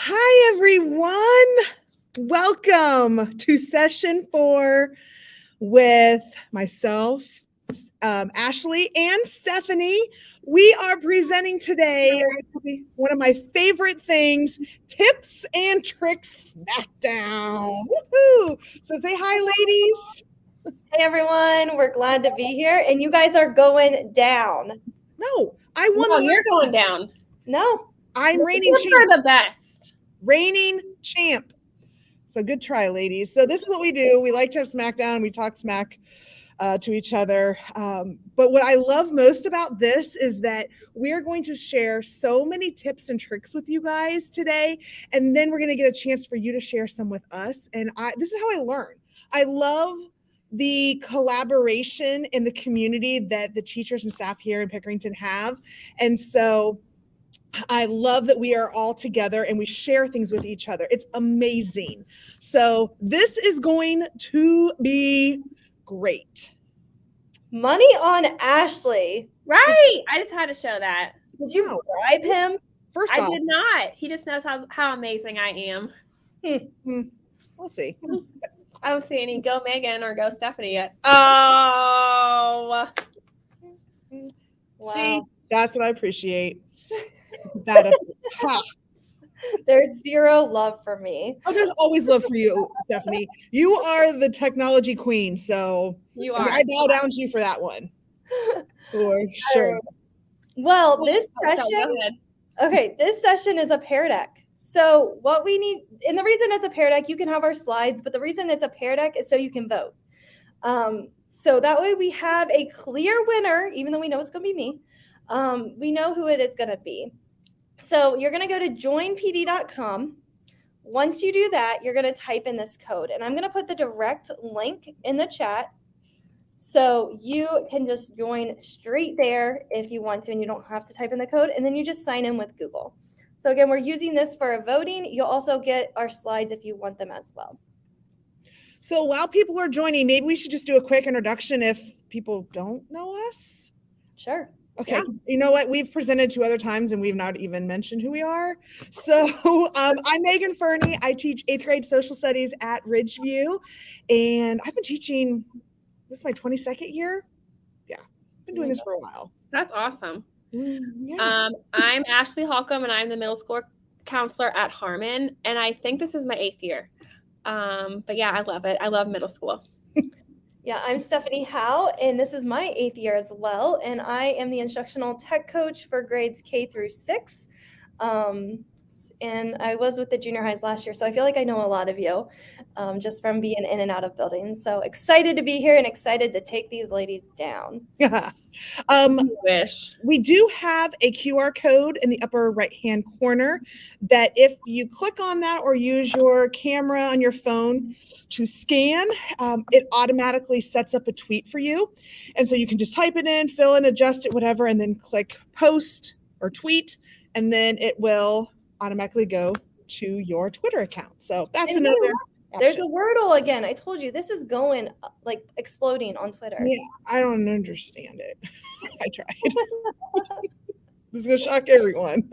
Hi, everyone. Welcome to session 4 with myself, Ashley, and Stephanie. We are presenting today one of my favorite things, Tips and Tricks Smackdown. Woohoo! So say hi, ladies. Hey everyone, we're glad to be here, and you guys are going down. No, I won. No, you're going down. No, I'm reigning Tips champ. are the best. Reigning champ. So good try, ladies. So this is what we do. We like to have Smackdown. We talk smack to each other. But what I love most about this is that we're going to share so many tips and tricks with you guys today. And then we're going to get a chance for you to share some with us. And this is how I learn. I love the collaboration in the community that the teachers and staff here in Pickerington have. And so I love that we are all together and we share things with each other. It's amazing. So this is going to be great. money on Ashley. Right. I just had to show that. Did you bribe him? First I off, did not. He just knows how amazing I am. we'll see. I don't see any go Megan or go Stephanie yet. Oh. Wow. See, that's what I appreciate. That There's zero love for me. Oh, there's always love for you, Stephanie. You are the technology queen, so You are. I bow down to you for that one. For sure. Well, this Go session, ahead. this session is a pair deck. So what we need, and the reason it's a pair deck, you can have our slides, but the reason it's a pair deck is so you can vote. So that way we have a clear winner, even though we know it's going to be me. We know who it is going to be. So you're going to go to joinpd.com. Once you do that, you're going to type in this code. And I'm going to put the direct link in the chat. So you can just join straight there if you want to, and you don't have to type in the code. And then you just sign in with Google. So again, we're using this for voting. You'll also get our slides if you want them as well. So while people are joining, maybe we should just do a quick introduction if people don't know us. Sure. Okay, Yeah. You know what? We've presented 2 other times and we've not even mentioned who we are. So I'm Megan Fernie. I teach 8th grade social studies at Ridgeview. And I've been teaching, this is my 22nd year. Yeah, I've been doing this for a while. That's awesome. Yeah. I'm Ashley Holcomb, and I'm the middle school counselor at Harmon. And I think this is my 8th year. But yeah, I love it. I love middle school. Yeah, I'm Stephanie Howe, and this is my 8th year as well. And I am the instructional tech coach for grades K through 6. And I was with the junior highs last year, so I feel like I know a lot of you just from being in and out of buildings. So excited to be here and excited to take these ladies down. Yeah. Wish. We do have a QR code in the upper right-hand corner that if you click on that or use your camera on your phone to scan, it automatically sets up a tweet for you. And so you can just type it in, fill in, adjust it, whatever, and then click post or tweet, and then it will automatically go to your Twitter account. So that's And another there's option. a Wordle again. I told you, this is going like exploding on Twitter. Yeah, I don't understand it. I tried. This is gonna shock everyone.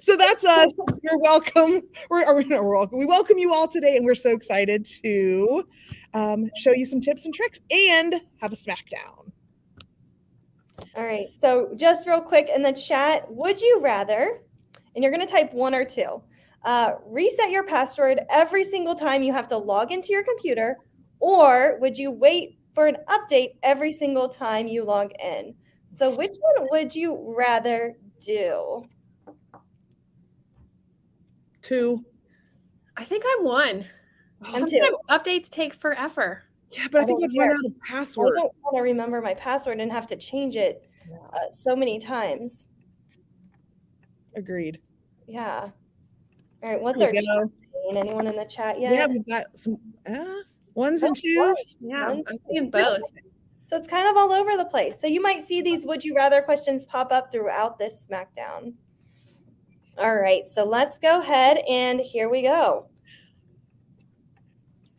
So that's us. You're welcome. We're welcome. We welcome you all today, and we're so excited to show you some tips and tricks and have a smackdown. All right. So just real quick in the chat, would you rather, and you're going to type 1 or 2, reset your password every single time you have to log into your computer, or would you wait for an update every single time you log in? So which one would you rather do? 2. I think I'm 1. I'm 2. Sometimes updates take forever. Yeah, but I think you'd run out of I passwords. don't want to remember my password and have to change it so many times. Agreed. Yeah. All right. What's There our we chat? go. Anyone in the chat yet? Yeah, we've got some 1s and 2s. Yeah, Ones. I'm seeing both. So it's kind of all over the place. So you might see these would you rather questions pop up throughout this Smackdown. All right, so let's go ahead and here we go.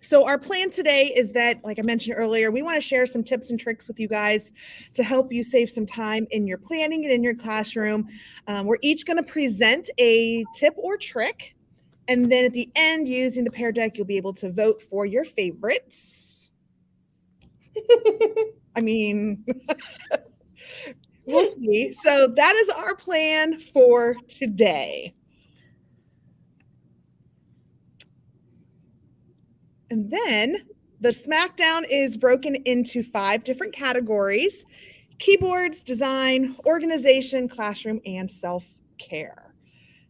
So our plan today is that, like I mentioned earlier, we want to share some tips and tricks with you guys to help you save some time in your planning and in your classroom. We're each going to present a tip or trick, And then at the end, using the Pear Deck, you'll be able to vote for your favorites. I mean, we'll see. So that is our plan for today. And then the Smackdown is broken into 5 different categories: keyboards, design, organization, classroom, and self-care.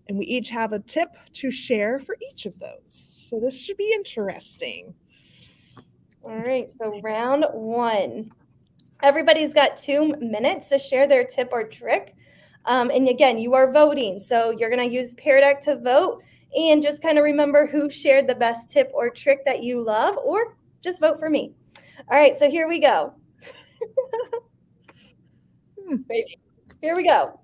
And we each have a tip to share for each of those. So this should be interesting. All right, so round 1. Everybody's got 2 minutes to share their tip or trick. And again, you are voting. So you're going to use Pear Deck to vote, and just kind of remember who shared the best tip or trick that you love, or just vote for me. All right, so here we go. Here we go.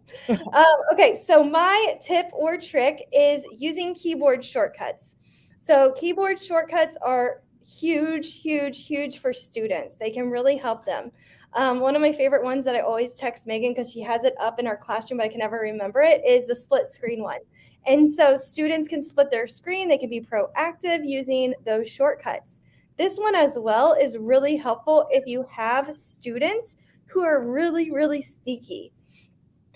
Okay, so my tip or trick is using keyboard shortcuts. So keyboard shortcuts are huge, huge, huge for students. They can really help them. One of my favorite ones that I always text Megan because she has it up in our classroom, but I can never remember it, is the split screen one. And so students can split their screen. They can be proactive using those shortcuts. This one as well is really helpful if you have students who are really, really sneaky.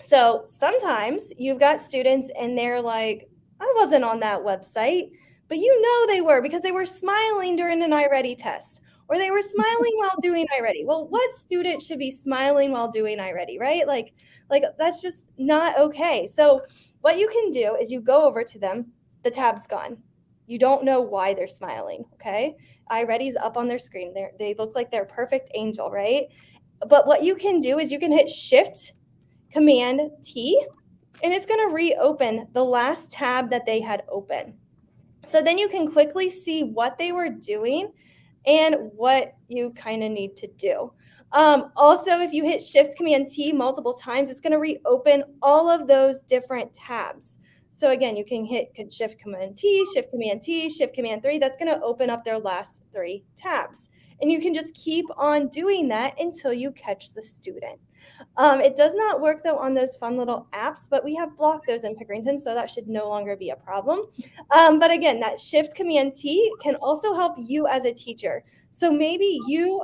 So sometimes you've got students and they're like, I wasn't on that website, but you know they were because they were smiling during an iReady test, or they were smiling while doing iReady. Well, what student should be smiling while doing iReady, right? Like that's just not okay. So what you can do is you go over to them, the tab's gone. You don't know why they're smiling, okay? iReady's up on their screen. They look like they're perfect angel, right? But what you can do is you can hit Shift Command T, and it's going to reopen the last tab that they had open. So then you can quickly see what they were doing and what you kind of need to do. Also, if you hit Shift Command T multiple times, it's going to reopen all of those different tabs. So again, you can hit Shift Command T, Shift Command T, Shift Command 3. That's going to open up their last 3 tabs. And you can just keep on doing that until you catch the student. It does not work, though, on those fun little apps, but we have blocked those in Pickerington, so that should no longer be a problem. But again, that Shift Command T can also help you as a teacher. So maybe you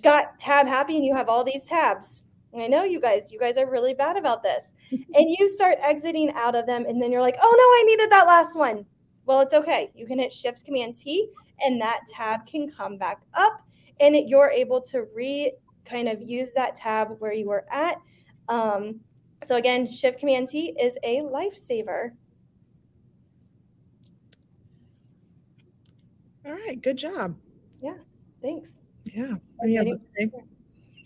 got tab happy and you have all these tabs. And I know you guys are really bad about this. And you start exiting out of them, and then you're like, oh, no, I needed that last one. Well, it's okay. You can hit Shift Command T, and that tab can come back up, and you're able to kind of use that tab where you were at. So again, Shift Command T is a lifesaver. All right, good job. Yeah, thanks. Yeah.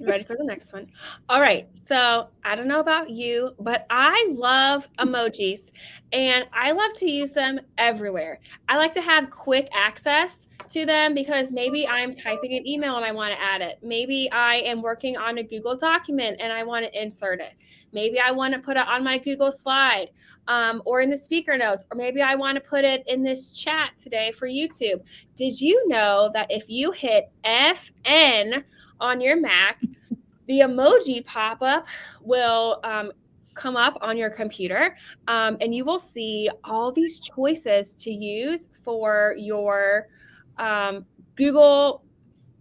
Ready for the next one. All right. So I don't know about you, but I love emojis, and I love to use them everywhere. I like to have quick access to them because maybe I'm typing an email and I want to add it. Maybe I am working on a Google document and I want to insert it. Maybe I want to put it on my Google slide or in the speaker notes, or maybe I want to put it in this chat today for YouTube. Did you know that if you hit FN on your Mac, the emoji pop-up will come up on your computer, and you will see all these choices to use for your Google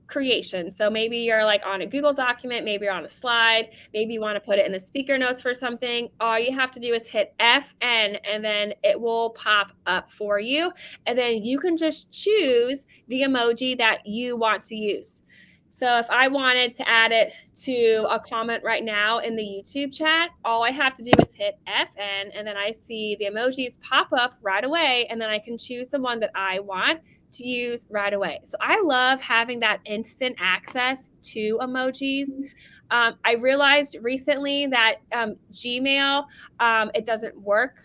creation. So maybe you're like on a Google document, maybe you're on a slide, maybe you want to put it in the speaker notes for something. All you have to do is hit FN, and then it will pop up for you. And then you can just choose the emoji that you want to use. So if I wanted to add it to a comment right now in the YouTube chat, all I have to do is hit FN, and then I see the emojis pop up right away, and then I can choose the one that I want to use right away. So I love having that instant access to emojis. I realized recently that Gmail, it doesn't work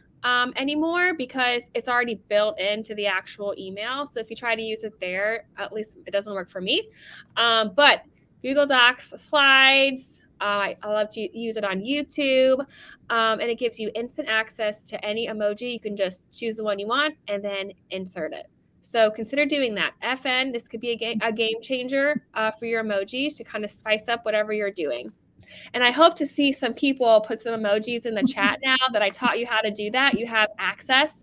anymore because it's already built into the actual email. So if you try to use it there, at least it doesn't work for me. But Google Docs, slides, I love to use it on YouTube, and it gives you instant access to any emoji. You can just choose the one you want and then insert it. So consider doing that. FN, this could be a game changer for your emojis to kind of spice up whatever you're doing. And I hope to see some people put some emojis in the chat now that I taught you how to do that. You have access.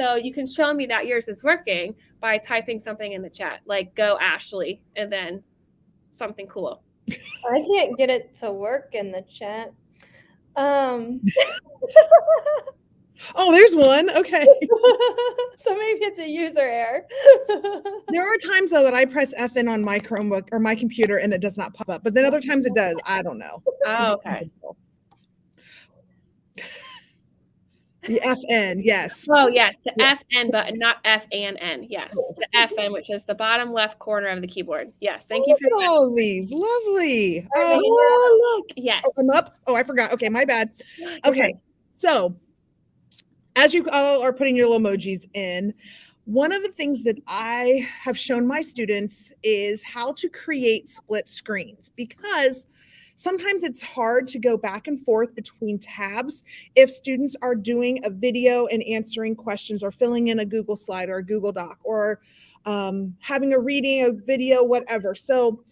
So you can show me that yours is working by typing something in the chat, like "Go Ashley," and then something cool. I can't get it to work in the chat. Oh, there's one. Okay. So maybe it's a user error. There are times though that I press FN on my Chromebook or my computer and it does not pop up, but then other times it does. I don't know. Oh, okay. The FN, yes. Oh, yes, the FN button, not F-A-N-N. Yes, the FN, which is the bottom left corner of the keyboard. Yes, thank you for Look at all of these. Lovely. Oh, look. Yes. Oh, I'm up. Oh, I forgot. Okay, my bad. Okay, so as you all are putting your little emojis in, one of the things that I have shown my students is how to create split screens, because sometimes it's hard to go back and forth between tabs if students are doing a video and answering questions or filling in a Google slide or a Google Doc or having a reading, a video, whatever. So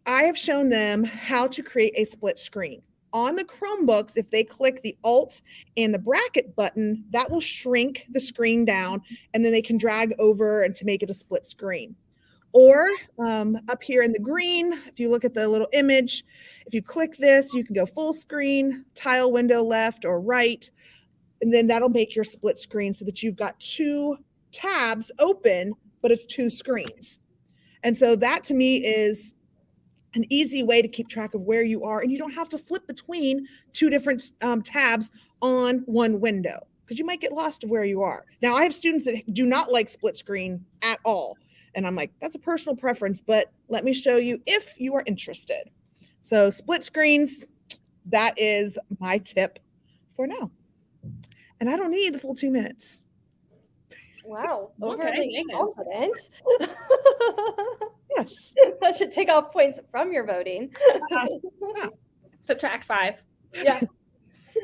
I have shown them how to create a split screen. On the Chromebooks, if they click the Alt and the bracket button, that will shrink the screen down, and then they can drag over and to make it a split screen. Or up here in the green, if you look at the little image, if you click this, you can go full screen, tile window left or right, and then that'll make your split screen so that you've got two tabs open, but it's two screens. And so that to me is an easy way to keep track of where you are, and you don't have to flip between two different tabs on one window because you might get lost of where you are. Now, I have students that do not like split screen at all. And I'm like, that's a personal preference, but let me show you if you are interested. So split screens, that is my tip for now. And I don't need the full 2 minutes. Wow, overly confident. Yes. That should take off points from your voting. Subtract 5. Yeah.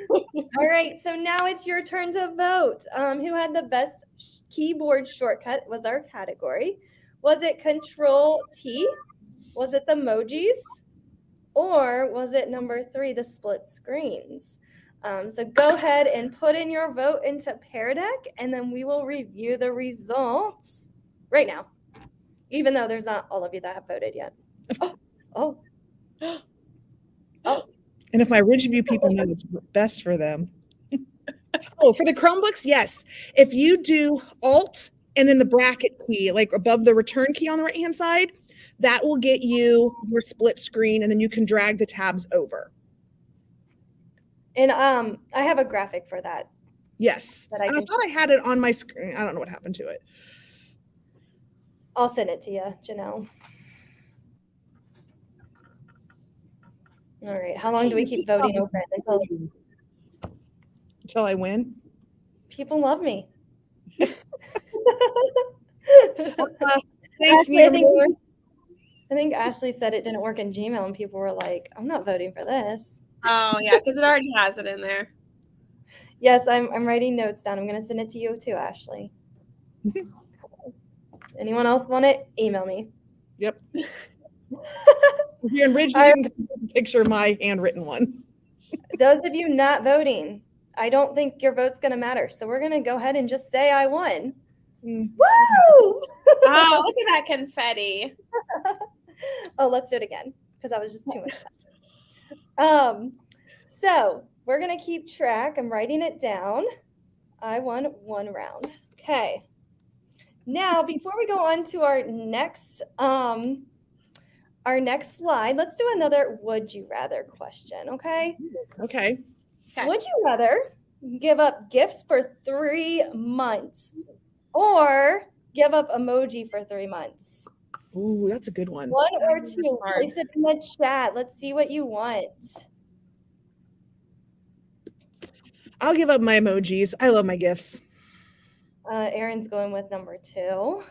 All right, so now it's your turn to vote. Who had the best keyboard shortcut was our category. Was it Control T? Was it the emojis? Or was it number 3, the split screens? So go ahead and put in your vote into Pear Deck, and then we will review the results right now, even though there's not all of you that have voted yet. Oh. And if my Ridgeview people know it's best for them. Oh, for the Chromebooks, yes. If you do Alt and then the bracket key, like above the return key on the right-hand side, that will get you your split screen, and then you can drag the tabs over. And I have a graphic for that. Yes. I thought I had it on my screen. I don't know what happened to it. I'll send it to you, Janelle. All right. How long do we keep voting over it until I win? People love me. Thanks, Ashley, I think Ashley said it didn't work in Gmail, and people were like, I'm not voting for this. Oh, yeah, because it already has it in there. Yes, I'm writing notes down. I'm going to send it to you too, Ashley. Anyone else want it? Email me. Yep. If you're in Ridgeview, you can picture of my handwritten one. Those of you not voting, I don't think your vote's going to matter. So we're going to go ahead and just say I won. Woo! Oh, look at that confetti. Oh, let's do it again because that was just too much fun. So we're going to keep track. I'm writing it down. I won 1 round. Okay. Now, before we go on to our next slide, let's do another would you rather question, okay? Okay. Would you rather give up gifts for 3 months or give up emoji for 3 months? Ooh, that's a good one. 1 or 2. Place it in the chat. Let's see what you want. I'll give up my emojis. I love my gifts. Aaron's going with number 2.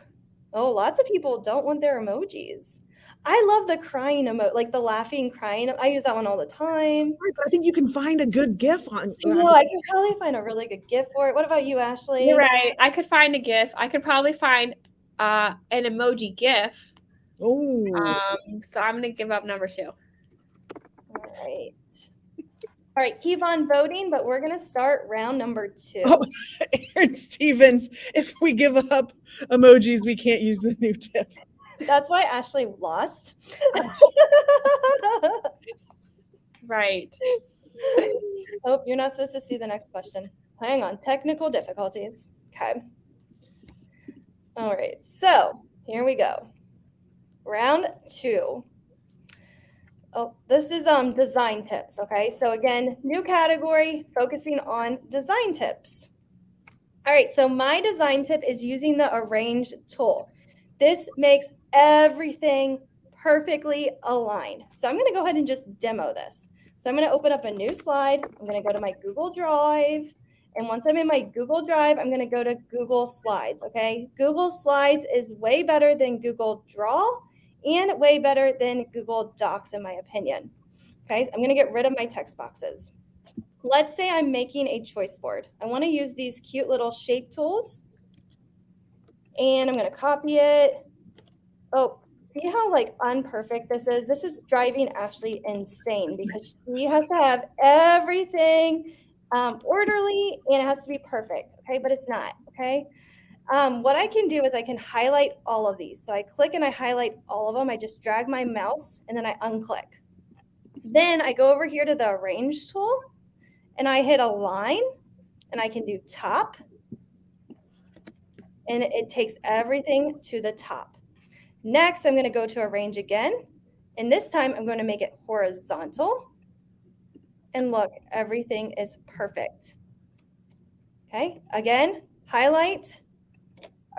Oh, lots of people don't want their emojis. I love the crying emoji, like the laughing, crying. I use that one all the time. I think you can find a good GIF on. No, I can probably find a really good GIF for it. What about you, Ashley? You're right. I could find a GIF. I could probably find an emoji GIF. Oh. So I'm going to give up number 2. All right. All right, keep on voting, but we're going to start round number 2. Oh, Aaron Stevens, if we give up emojis, we can't use the new tip. That's why Ashley lost. Right. Oh, you're not supposed to see the next question. Hang on, technical difficulties. Okay. All right, so here we go. Round 2. Oh, this is design tips, okay? So again, new category, focusing on design tips. All right, so my design tip is using the arrange tool. This makes everything perfectly aligned. So I'm gonna go ahead and just demo this. So I'm gonna open up a new slide. I'm gonna go to my Google Drive. And once I'm in my Google Drive, I'm gonna go to Google Slides, okay? Google Slides is way better than Google Draw and way better than Google Docs, in my opinion. Okay, so I'm gonna get rid of my text boxes. Let's say I'm making a choice board. I wanna use these cute little shape tools, and I'm gonna copy it. Oh, see how like unperfect this is? This is driving Ashley insane because she has to have everything orderly and it has to be perfect, okay? But it's not, okay? What I can do is I can highlight all of these. So I click and I highlight all of them. I just drag my mouse and then I unclick. Then I go over here to the arrange tool and I hit align and I can do top and it takes everything to the top. Next, I'm going to go to arrange again. And this time I'm going to make it horizontal. And look, everything is perfect. Okay, again, highlight,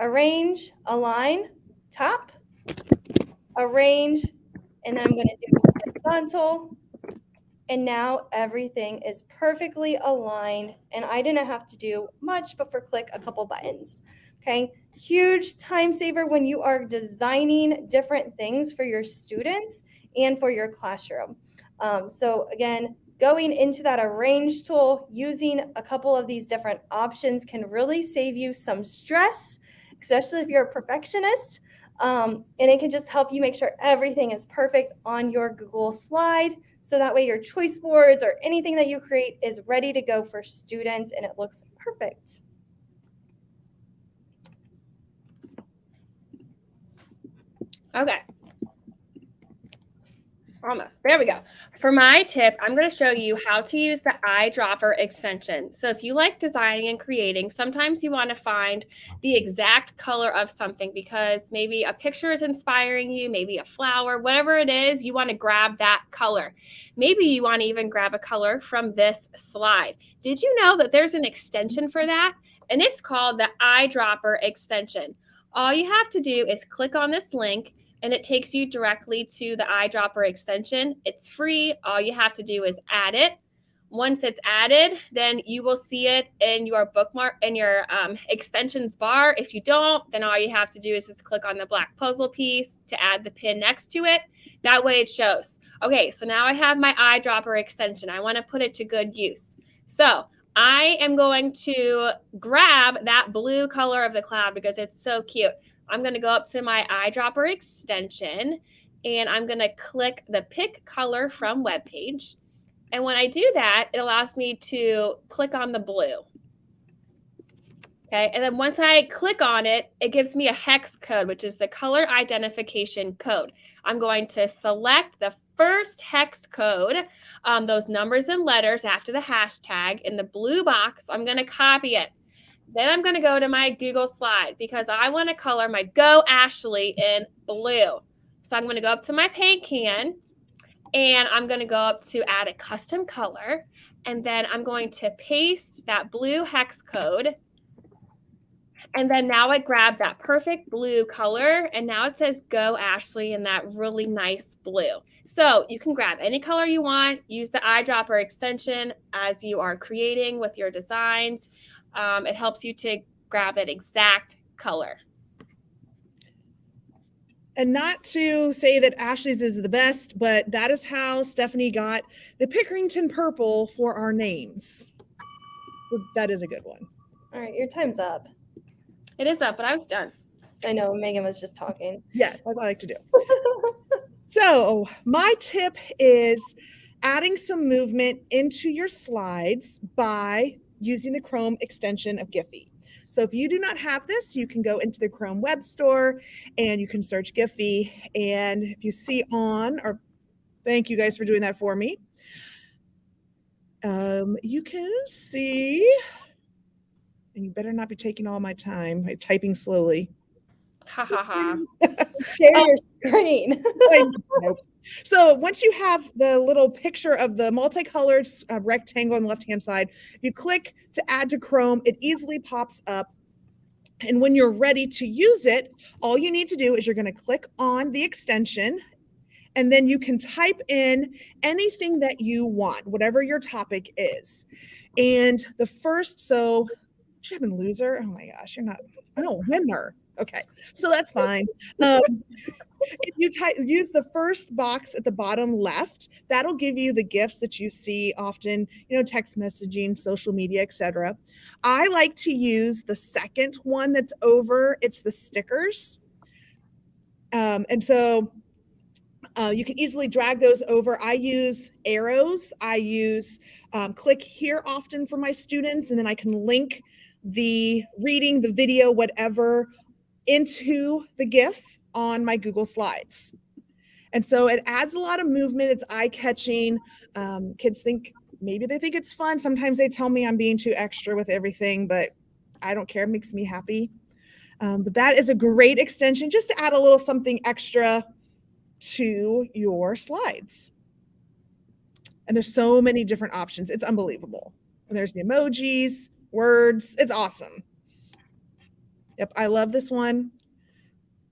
arrange, align, top, arrange, and then I'm going to do horizontal. And now everything is perfectly aligned and I didn't have to do much but for click a couple buttons. Okay, huge time saver when you are designing different things for your students and for your classroom. So again, going into that arrange tool, using a couple of these different options can really save you some stress, especially if you're a perfectionist. And it can just help you make sure everything is perfect on your Google slide. So that way your choice boards or anything that you create is ready to go for students and it looks perfect. Okay. Almost. There we go. For my tip, I'm going to show you how to use the eyedropper extension. So if you like designing and creating, sometimes you want to find the exact color of something because maybe a picture is inspiring you, maybe a flower, whatever it is, you want to grab that color. Maybe you want to even grab a color from this slide. Did you know that there's an extension for that? And it's called the eyedropper extension. All you have to do is click on this link and it takes you directly to the eyedropper extension. It's free. All you have to do is add it. Once it's added, then you will see it in your bookmark, in your extensions bar. If you don't, then all you have to do is just click on the black puzzle piece to add the pin next to it. That way it shows. Okay, so now I have my eyedropper extension. I want to put it to good use. So I am going to grab that blue color of the cloud because it's so cute. I'm going to go up to my eyedropper extension and I'm going to click the pick color from web page. And when I do that, it allows me to click on the blue. Okay. And then once I click on it, it gives me a hex code, which is the color identification code. I'm going to select the first hex code, those numbers and letters after the hashtag in the blue box. I'm going to copy it. Then I'm going to go to my Google slide because I want to color my Go Ashley in blue. So I'm going to go up to my paint can and I'm going to go up to add a custom color. And then I'm going to paste that blue hex code. And then now I grab that perfect blue color and now it says Go Ashley in that really nice blue. So you can grab any color you want, use the eyedropper extension as you are creating with your designs. It helps you to grab that exact color. And not to say that Ashley's is the best, but that is how Stephanie got the Pickerington purple for our names. So that is a good one. All right, your time's up. It is up, but I was done. I know, Megan was just talking. Yes, I like to do. So my tip is adding some movement into your slides by using the Chrome extension of Giphy. So if you do not have this, you can go into the Chrome Web Store and you can search Giphy. And if you see on, or thank you guys for doing that for me, you can see, and you better not be taking all my time by typing slowly. Ha ha ha. Share your screen. Nope. So once you have the little picture of the multicolored rectangle on the left-hand side, if you click to add to Chrome, it easily pops up. And when you're ready to use it, all you need to do is you're going to click on the extension, and then you can type in anything that you want, whatever your topic is. And the first, so should have been loser. Oh my gosh, you're not, oh, winner. Okay, so that's fine. If you use the first box at the bottom left, that'll give you the gifts that you see often, text messaging, social media, etc. I like to use the second one that's over. It's the stickers. And so you can easily drag those over. I use arrows. I use click here often for my students, and then I can link the reading, the video, whatever, into the GIF on my Google Slides. And so it adds a lot of movement. It's eye-catching. Kids maybe they think it's fun. Sometimes they tell me I'm being too extra with everything, but I don't care. It makes me happy. But that is a great extension just to add a little something extra to your slides. And there's so many different options. It's unbelievable. And there's the emojis, words. It's awesome. Yep, I love this one.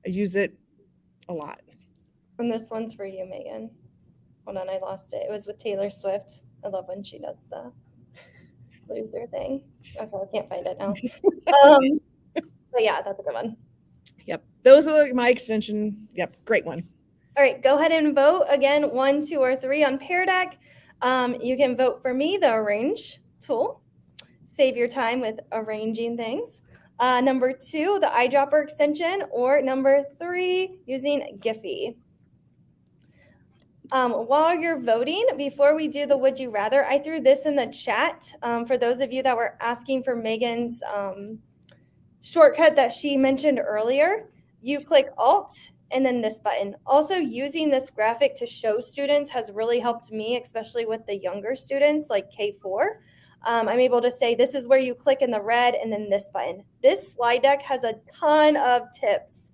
I use it a lot. And this one's for you, Megan. Hold on, I lost it. It was with Taylor Swift. I love when she does the loser thing. Okay, I can't find it now. But yeah, that's a good one. Yep, those are my extension. Yep, great one. All right, go ahead and vote. Again, 1, 2, or 3 on Pear Deck. You can vote for me, the Arrange tool. Save your time with arranging things. Number 2, the eyedropper extension, or number 3, using Giphy. While you're voting, before we do the Would You Rather, I threw this in the chat for those of you that were asking for Megan's shortcut that she mentioned earlier. You click Alt and then this button. Also, using this graphic to show students has really helped me, especially with the younger students like K4. I'm able to say this is where you click in the red and then this button. This slide deck has a ton of tips.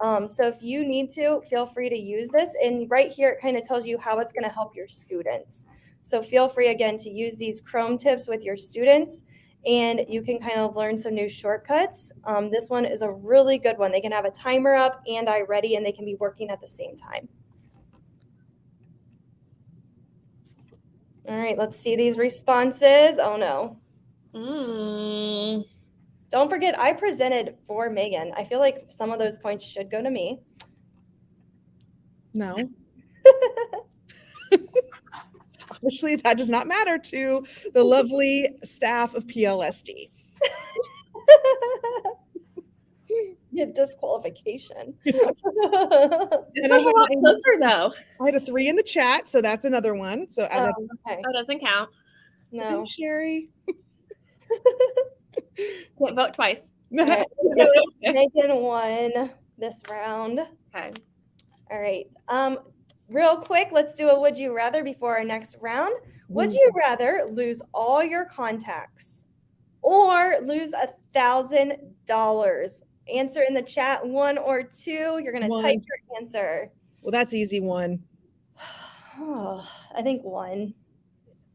So if you need to, feel free to use this. And right here, it kind of tells you how it's going to help your students. So feel free, again, to use these Chrome tips with your students, and you can kind of learn some new shortcuts. This one is a really good one. They can have a timer up and iReady, and they can be working at the same time. All right, let's see these responses. Oh, no. Don't forget, I presented for Megan. I feel like some of those points should go to me. No. Obviously, that does not matter to the lovely staff of PLSD. You have disqualification. It's a lot closer, though. I had a 3 in the chat, so that's another one. So okay. That doesn't count. No. Sherry. Can't vote twice. Right. Megan won this round. Okay. All right. Real quick, let's do a Would You Rather before our next round. Would you rather lose all your contacts or lose $1,000? Answer in the chat, 1 or 2. You're going to type your answer. Well, that's easy, 1. Oh, I think 1.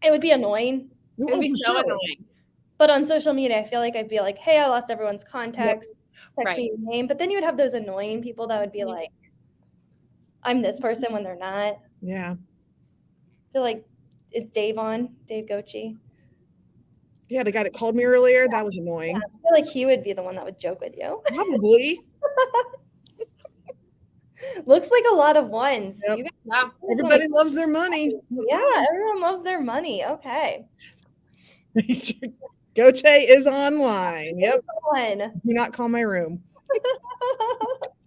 It would be annoying. It would be so annoying. But on social media, I feel like I'd be like, hey, I lost everyone's contacts. Yep. Text me your name. But then you would have those annoying people that would be like, I'm this person when they're not. Yeah. I feel like, is Dave on? Dave Gochi? Yeah, the guy that called me earlier, that was annoying. Yeah, I feel like he would be the one that would joke with you. Probably. Looks like a lot of 1s. Yep. Wow. Everybody loves their money. Yeah, everyone loves their money. Okay. Goche is online. Yep. On. Do not call my room.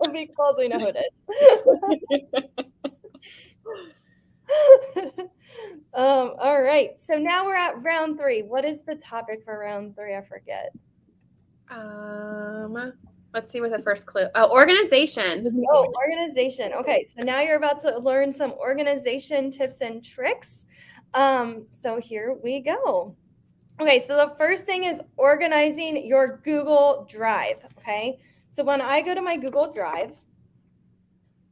If he calls, we know who it is. All right. So now we're at round 3. What is the topic for round 3? I forget. Let's see what the first clue. Oh, organization. Oh, organization. Okay, so now you're about to learn some organization tips and tricks. So here we go. Okay, so the first thing is organizing your Google Drive. Okay, so when I go to my Google Drive,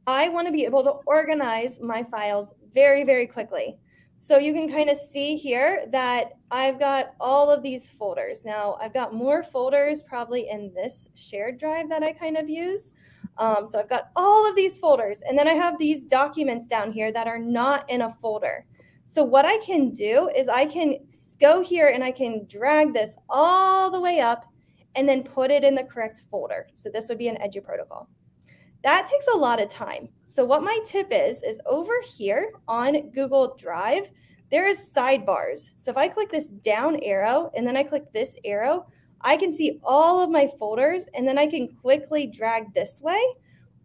I want to be able to organize my files very, very quickly. So you can kind of see here that I've got all of these folders. Now I've got more folders probably in this shared drive that I kind of use. So I've got all of these folders, and then I have these documents down here that are not in a folder. So what I can do is I can go here and I can drag this all the way up and then put it in the correct folder. So this would be an EduProtocol. That takes a lot of time. So what my tip is over here on Google Drive, there is sidebars. So if I click this down arrow and then I click this arrow, I can see all of my folders, and then I can quickly drag this way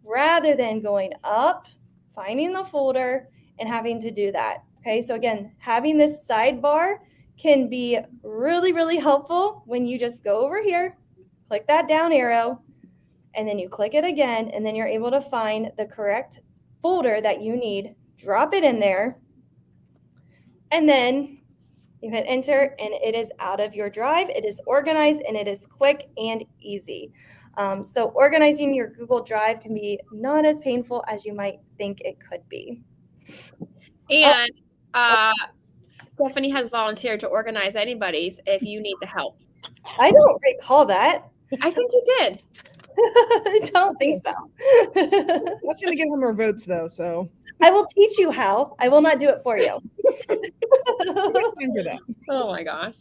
rather than going up, finding the folder, and having to do that. Okay, so again, having this sidebar can be really, really helpful when you just go over here, click that down arrow, and then you click it again, and then you're able to find the correct folder that you need, drop it in there, and then you hit enter, and it is out of your drive. It is organized, and it is quick and easy. So organizing your Google Drive can be not as painful as you might think it could be. And Stephanie has volunteered to organize anybody's if you need the help. I don't recall that. I think you did. I don't think so. That's going to give her more votes, though. So I will teach you how. I will not do it for you. for that. Oh my gosh.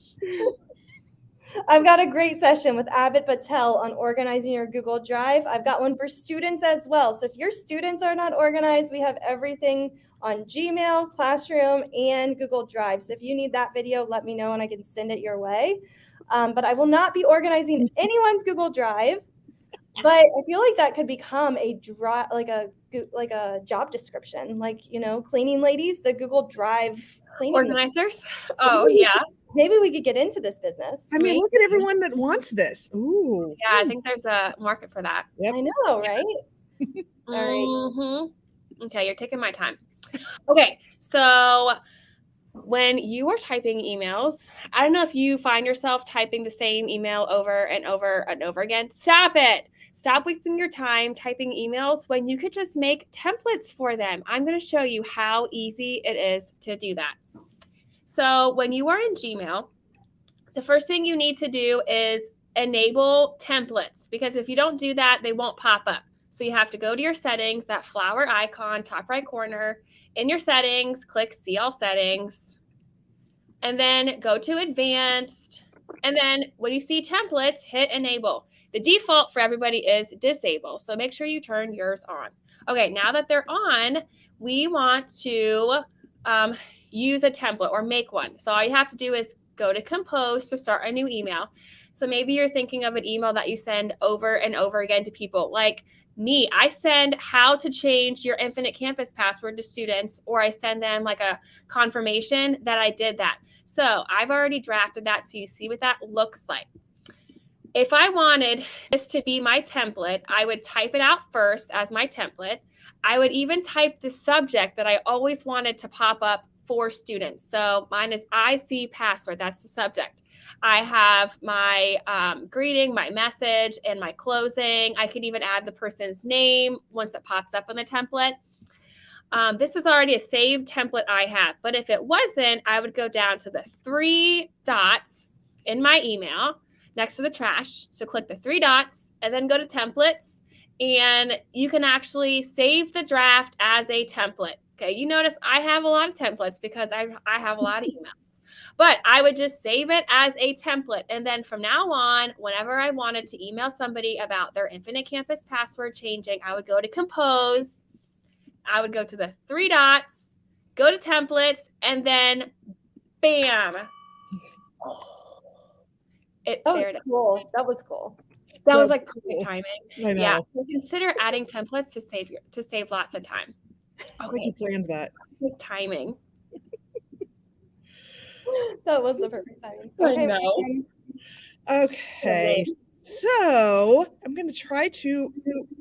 I've got a great session with Abid Patel on organizing your Google Drive. I've got one for students as well. So if your students are not organized, we have everything on Gmail, Classroom, and Google Drive. So if you need that video, let me know and I can send it your way. But I will not be organizing anyone's Google Drive. But I feel like that could become a job description, like, cleaning ladies, the Google Drive cleaning organizers. Oh yeah. Maybe we could get into this business. I mean, look at everyone that wants this. Ooh. Yeah, I think there's a market for that. Yep. I know, right? All right. Mm-hmm. Okay, you're taking my time. Okay, so when you are typing emails, I don't know if you find yourself typing the same email over and over and over again. Stop it. Stop wasting your time typing emails when you could just make templates for them. I'm going to show you how easy it is to do that. So when you are in Gmail, the first thing you need to do is enable templates, because if you don't do that, they won't pop up. So you have to go to your settings, that flower icon, top right corner. In your settings, click See All Settings, and then go to Advanced. And then when you see templates, hit Enable. The default for everybody is Disable, so make sure you turn yours on. Okay, now that they're on, we want to use a template or make one. So all you have to do is go to Compose to start a new email. So maybe you're thinking of an email that you send over and over again to people. Like me, I send how to change your Infinite Campus password to students, or I send them like a confirmation that I did that. So I've already drafted that, so you see what that looks like. If I wanted this to be my template, I would type it out first as my template. I would even type the subject that I always wanted to pop up for students. So mine is IC password. That's the subject. I have my greeting, my message, and my closing. I could even add the person's name once it pops up on the template. This is already a saved template I have, but if it wasn't, I would go down to the 3 dots in my email next to the trash. So click the 3 dots and then go to templates, and you can actually save the draft as a template. Okay, you notice I have a lot of templates because I have a lot of emails, but I would just save it as a template. And then from now on, whenever I wanted to email somebody about their Infinite Campus password changing, I would go to Compose. I would go to the 3 dots, go to templates, and then bam. That was cool. That was cool. That was like perfect timing. I know. Yeah. So consider adding templates to save lots of time. Okay. You planned that. perfect timing. That was the perfect timing. I Okay. know. Okay, so I'm going to try to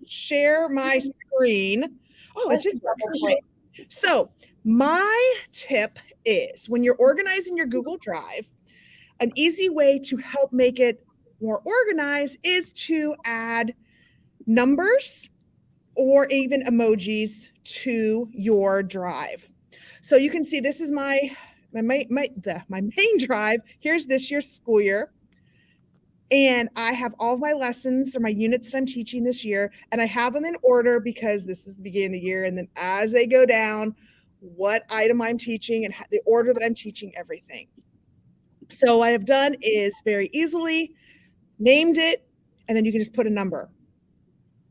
share my screen. Oh, it's in. So my tip is when you're organizing your Google Drive, an easy way to help make it more organized is to add numbers or even emojis to your drive. So you can see this is my main drive. Here's this year's school year. And I have all of my lessons or my units that I'm teaching this year, and I have them in order because this is the beginning of the year. And then as they go down, what item I'm teaching and the order that I'm teaching everything. So what I've done is very easily named it, and then you can just put a number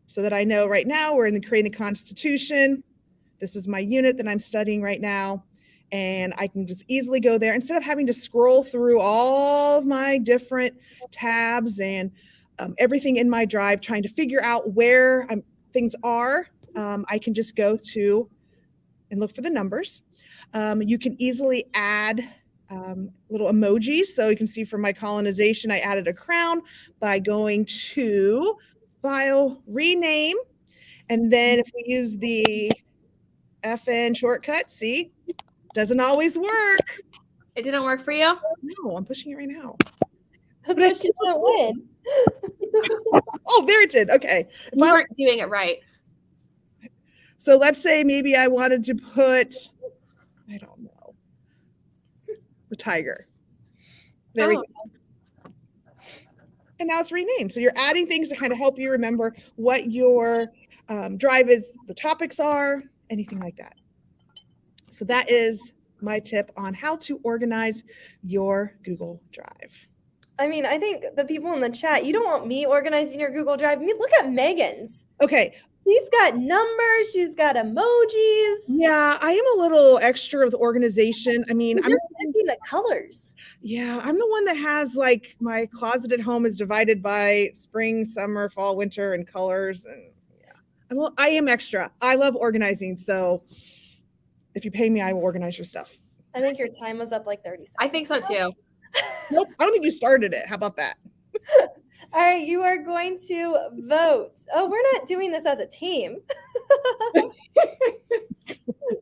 so that I know right now we're in the creating the Constitution. This is my unit that I'm studying right now. And I can just easily go there instead of having to scroll through all of my different tabs and everything in my drive, trying to figure out where things are. I can just go to and look for the numbers. You can easily add little emojis. So you can see for my colonization, I added a crown by going to File, Rename. And then if we use the FN shortcut, see, doesn't always work. It didn't work for you? No, I'm pushing it right now. That's why she didn't win. Oh, there it did. Okay. You weren't doing it right. So let's say maybe I wanted to put, I don't know, the tiger. There we go. And now it's renamed. So you're adding things to kind of help you remember what your drive is, the topics are, anything like that. So that is my tip on how to organize your Google Drive. I mean, I think the people in the chat, you don't want me organizing your Google Drive. I mean, look at Megan's. Okay. She's got numbers. She's got emojis. Yeah, I am a little extra with organization. I mean, I'm just missing the colors. Yeah, I'm the one that has like my closet at home is divided by spring, summer, fall, winter, and colors. And yeah, I am extra. I love organizing. So if you pay me, I will organize your stuff. I think your time was up like 30 seconds. I think so too. Nope, I don't think you started it. How about that? All right, you are going to vote. Oh, we're not doing this as a team.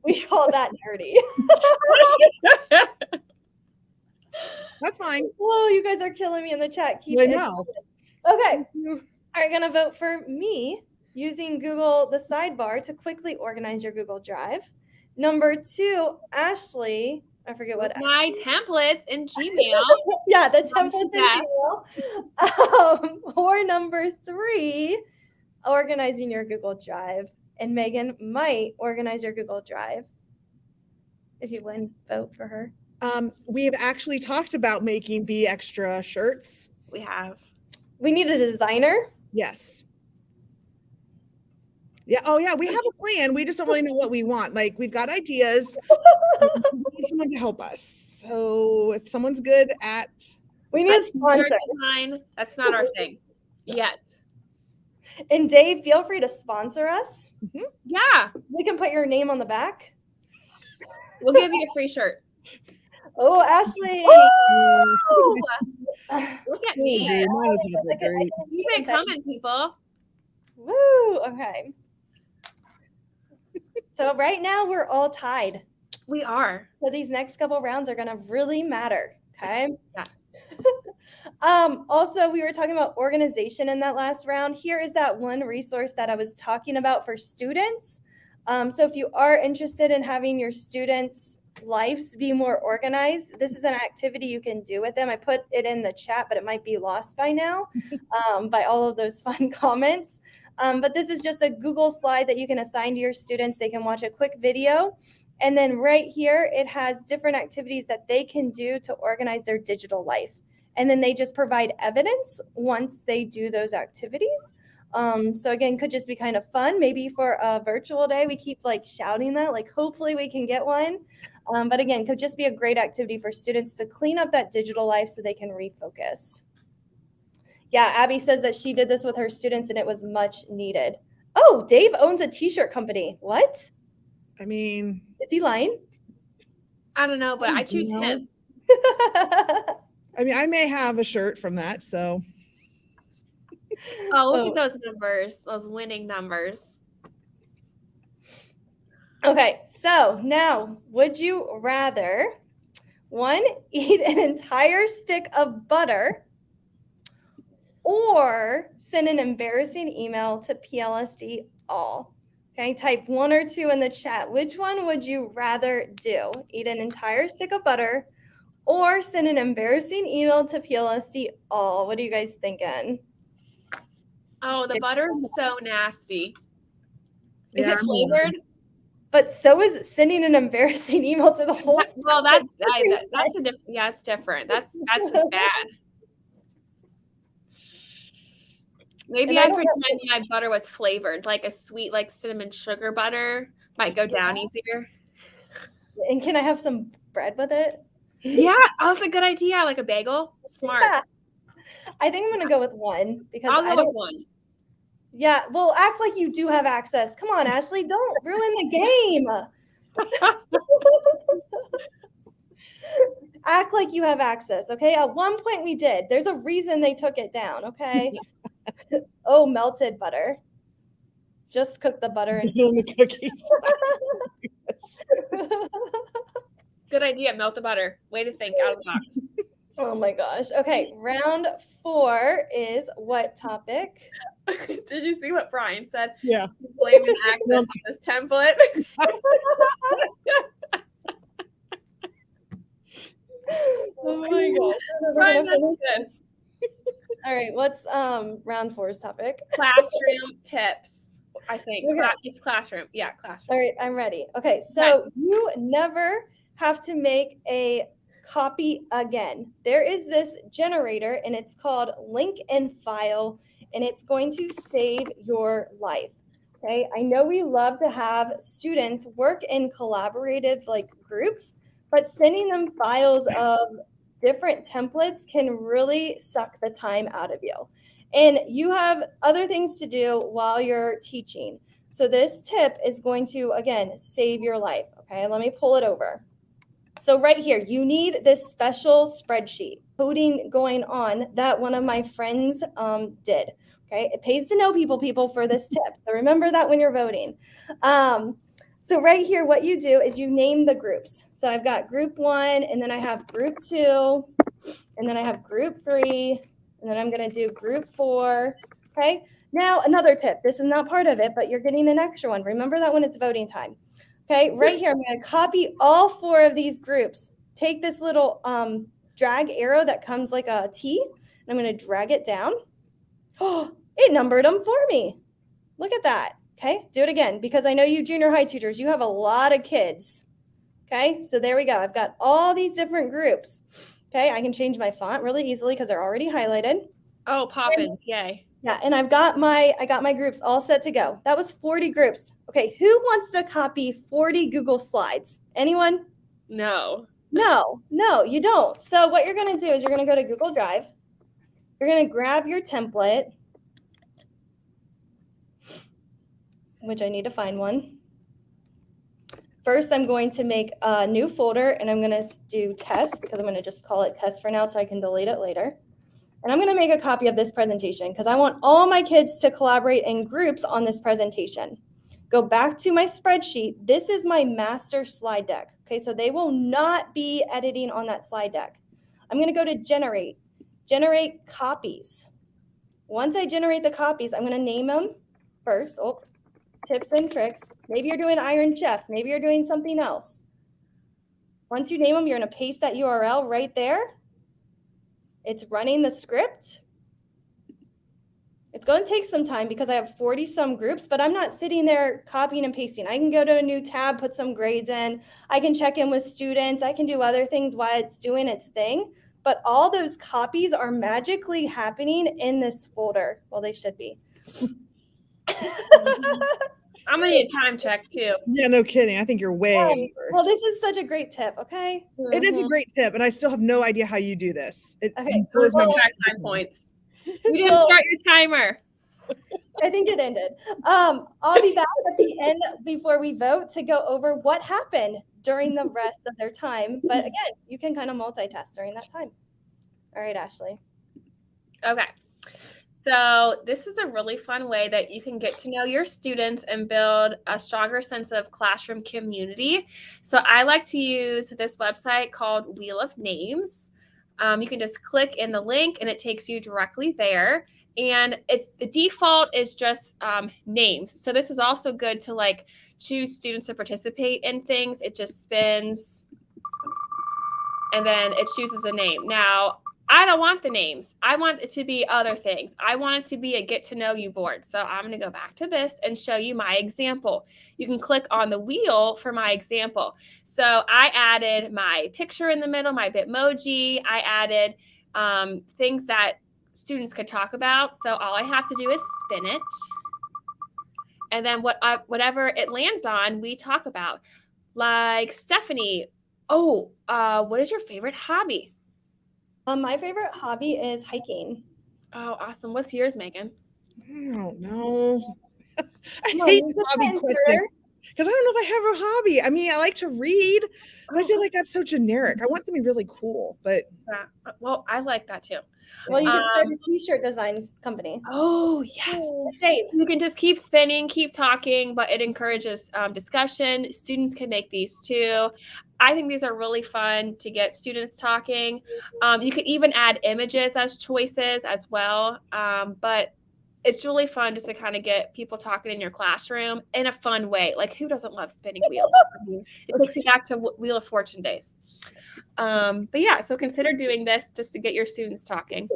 We call that nerdy. That's fine. Whoa, you guys are killing me in the chat. I know. Okay. Are you going to vote for me using Google, the sidebar, to quickly organize your Google Drive? Number 2, Ashley. I forget what. My templates in Gmail. Yeah, the templates in Gmail. Or number 3, organizing your Google Drive. And Megan might organize your Google Drive. If you win, vote for her. We have actually talked about making Be Extra shirts. We have. We need a designer. Yes. Yeah. Oh, yeah. We have a plan. We just don't really know what we want. Like, we've got ideas. We need someone to help us. So if someone's good at, we need a sponsor. Design, that's not our thing yet. And Dave, feel free to sponsor us. Mm-hmm. Yeah. We can put your name on the back. We'll give you a free shirt. Oh, Ashley. Look at me. Keep it coming, people. Woo. Okay. So right now we're all tied. We are. So these next couple rounds are going to really matter. Okay. Yes. Also, we were talking about organization in that last round. Here is that one resource that I was talking about for students. So if you are interested in having your students' lives be more organized, this is an activity you can do with them. I put it in the chat, but it might be lost by now by all of those fun comments. But this is just a Google slide that you can assign to your students. They can watch a quick video. And then right here, it has different activities that they can do to organize their digital life. And then they just provide evidence once they do those activities. So again, could just be kind of fun. Maybe for a virtual day, we keep like shouting that, like hopefully we can get one. But again, could just be a great activity for students to clean up that digital life so they can refocus. Yeah, Abby says that she did this with her students and it was much needed. Oh, Dave owns a t-shirt company. What? I mean, is he lying? I don't know, but I choose him. I mean, I may have a shirt from that, so. Oh, look at those numbers, those winning numbers. Okay, so now, would you rather, one, eat an entire stick of butter or send an embarrassing email to PLSD all? Okay, type 1 or 2 in the chat. Which one would you rather do? Eat an entire stick of butter or send an embarrassing email to PLSD all? What are you guys thinking? Oh, the butter is so nasty. Is Yeah, it flavored? But so is sending an embarrassing email to the whole. Well, that's it's different. That's just bad. Maybe I pretend my butter was flavored, like a sweet, like cinnamon sugar butter might go down easier. And can I have some bread with it? Yeah, oh, that's a good idea. Like a bagel. Smart. Yeah. I think I'm gonna go with 1 because I'll go with 1. Yeah, well, act like you do have access. Come on, Ashley, don't ruin the game. Act like you have access, okay? At one point we did. There's a reason they took it down, okay? Oh, melted butter. Just cook the butter and the cookies. Good idea. Melt the butter. Way to think out of the box. Oh my gosh. Okay, round 4 is what topic? Did you see what Brian said? Yeah. He's blaming access on this template. Oh my gosh. Brian, this. All right, what's round 4's topic? Classroom tips. I think it's classroom. Yeah, classroom. All right, I'm ready. Okay, so you never have to make a copy again. There is this generator and it's called link and file, and it's going to save your life. Okay, I know we love to have students work in collaborative groups, but sending them files of different templates can really suck the time out of you. And you have other things to do while you're teaching. So this tip is going to, again, save your life. Okay, let me pull it over. So right here, you need this special spreadsheet coding going on that one of my friends did. Okay, it pays to know people for this tip. So remember that when you're voting. So right here, what you do is you name the groups. So I've got group 1, and then I have group 2, and then I have group 3, and then I'm going to do group 4. Okay, now another tip. This is not part of it, but you're getting an extra one. Remember that when it's voting time. Okay, right here, I'm going to copy all 4 of these groups. Take this little drag arrow that comes like a T, and I'm going to drag it down. Oh, it numbered them for me. Look at that. Okay, do it again, because I know you junior high teachers, you have a lot of kids. Okay, so there we go. I've got all these different groups. Okay, I can change my font really easily because they're already highlighted. Oh, Poppins, yay. Yeah, and I got my groups all set to go. That was 40 groups. Okay, who wants to copy 40 Google Slides? Anyone? No. No, you don't. So what you're going to do is you're going to go to Google Drive. You're going to grab your template, which I need to find one. First, I'm going to make a new folder, and I'm going to do test because I'm going to just call it test for now so I can delete it later. And I'm going to make a copy of this presentation because I want all my kids to collaborate in groups on this presentation. Go back to my spreadsheet. This is my master slide deck. Okay, so they will not be editing on that slide deck. I'm going to go to generate copies. Once I generate the copies, I'm going to name them first. Oh, tips and tricks. Maybe you're doing Iron Chef. Maybe you're doing something else. Once you name them, you're going to paste that URL right there. It's running the script. It's going to take some time because I have 40 some groups, but I'm not sitting there copying and pasting. I can go to a new tab, put some grades in. I can check in with students. I can do other things while it's doing its thing. But all those copies are magically happening in this folder. Well, they should be. I'm going to need a time check too. Yeah, no kidding. I think you're way over. Well, this is such a great tip, okay? It is a great tip, and I still have no idea how you do this. It blows my mind. 5 points. You didn't start your timer. I think it ended. I'll be back at the end before we vote to go over what happened. during the rest of their time. But again, you can kind of multitask during that time. All right, Ashley. Okay. So this is a really fun way that you can get to know your students and build a stronger sense of classroom community. So I like to use this website called Wheel of Names. You can just click in the link and it takes you directly there. And it's the default is just names. So this is also good to like choose students to participate in things. It just spins and then it chooses a name. Now, I don't want the names. I want it to be other things. I want it to be a get to know you board. So I'm going to go back to this and show you my example. You can click on the wheel for my example. So I added my picture in the middle, my Bitmoji. I added things that students could talk about. So all I have to do is spin it. And then whatever it lands on, we talk about. Like Stephanie, what is your favorite hobby? My favorite hobby is hiking. Oh, awesome. What's yours, Megan? I don't know. I No, hate use this a hobby pen, question sir. because I don't know if I have a hobby. I mean, I like to read, but I feel like that's so generic. I want something really cool, but Yeah. Well, I like that too. Well, you could start a t-shirt design company. Oh, yes. Dave. You can just keep spinning, keep talking, but it encourages discussion. Students can make these too. I think these are really fun to get students talking. You could even add images as choices as well. But it's really fun just to kind of get people talking in your classroom in a fun way. Like, who doesn't love spinning wheels? I mean, it takes you back to Wheel of Fortune days. But yeah, so consider doing this just to get your students talking.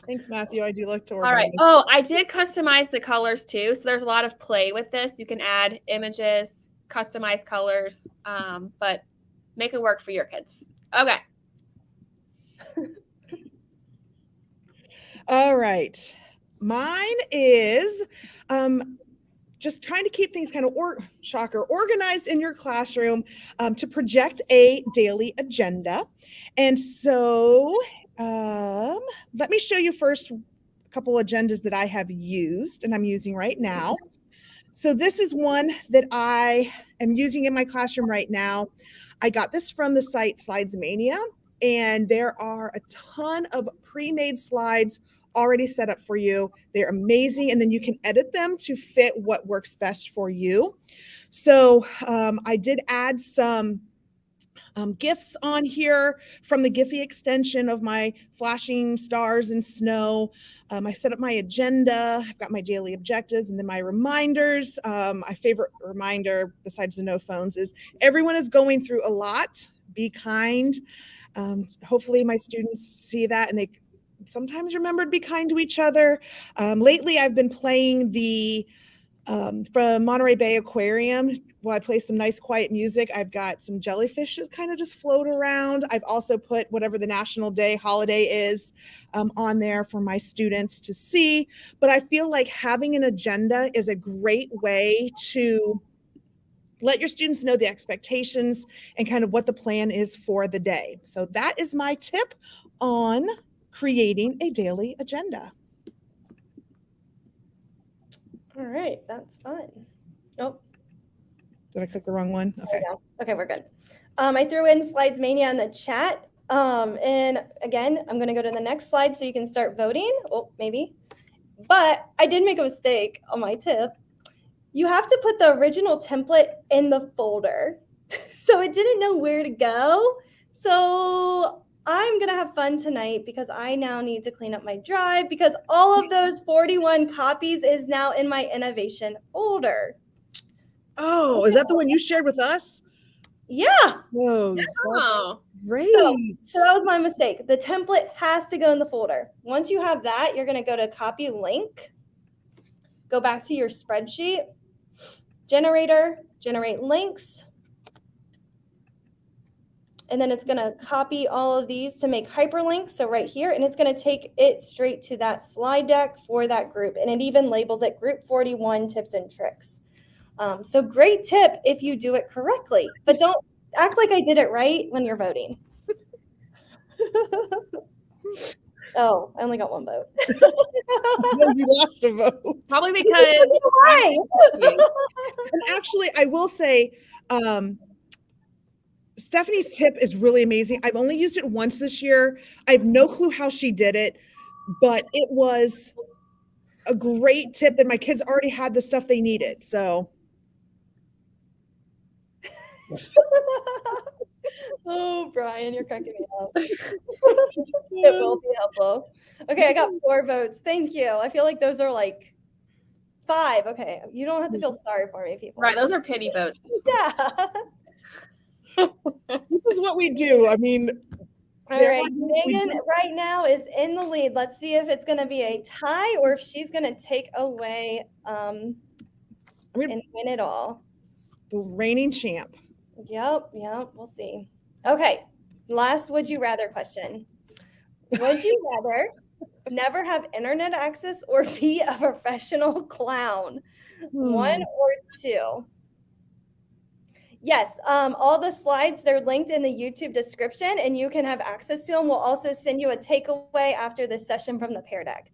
thanks, Matthew. I do like to All organize. right. Oh, I did customize the colors too. So there's a lot of play with this. You can add images, customize colors, but make it work for your kids. Okay. All right. Mine is just trying to keep things kind of organized in your classroom to project a daily agenda. And so let me show you first a couple agendas that I have used and I'm using right now. So this is one that I am using in my classroom right now. I got this from the site Slidesmania, and there are a ton of pre-made slides already set up for you. They're amazing, and then you can edit them to fit what works best for you. So I did add some GIFs on here from the Giphy extension of my flashing stars and snow. I set up my agenda. I've got my daily objectives and then my reminders. My favorite reminder, besides the no phones, is everyone is going through a lot. Be kind. Hopefully my students see that and they sometimes remember to be kind to each other. Lately, I've been playing the from Monterey Bay Aquarium. While I play some nice quiet music, I've got some jellyfish that kind of just float around. I've also put whatever the National Day holiday is on there for my students to see. But I feel like having an agenda is a great way to let your students know the expectations and kind of what the plan is for the day. So that is my tip on creating a daily agenda. All right, that's fun. Oh, did I click the wrong one? Okay. Okay, we're good. I threw in Slidesmania in the chat. And again, I'm going to go to the next slide so you can start voting. Oh, maybe. But I did make a mistake on my tip. You have to put the original template in the folder. So it didn't know where to go. So I'm going to have fun tonight because I now need to clean up my drive because all of those 41 copies is now in my innovation folder. Oh, is that the one you shared with us? Yeah. Whoa. Oh, great. So that was my mistake. The template has to go in the folder. Once you have that, you're going to go to copy link, go back to your spreadsheet, generator, generate links. And then it's going to copy all of these to make hyperlinks. So right here, and it's going to take it straight to that slide deck for that group. And it even labels it Group 41 Tips and Tricks. So great tip if you do it correctly, but don't act like I did it right when you're voting. Oh, I only got one vote. No, you lost a vote. Probably because Why? And actually, I will say, Stephanie's tip is really amazing. I've only used it once this year. I have no clue how she did it, but it was a great tip that my kids already had the stuff they needed. So Oh, Brian, you're cracking me up. It will be helpful. Okay, I got 4 votes. Thank you. I feel like those are like 5. Okay, you don't have to feel sorry for me, people. right, those are pity votes. Yeah. this is what we do. I mean, All right, Megan right now is in the lead. Let's see if it's going to be a tie or if she's going to take away and win it all. The reigning champ. Yep, we'll see. Okay, last would you rather question. Would you rather never have internet access or be a professional clown? 1 or 2? Yes, all the slides, they're linked in the YouTube description and you can have access to them. We'll also send you a takeaway after this session from the Pear Deck.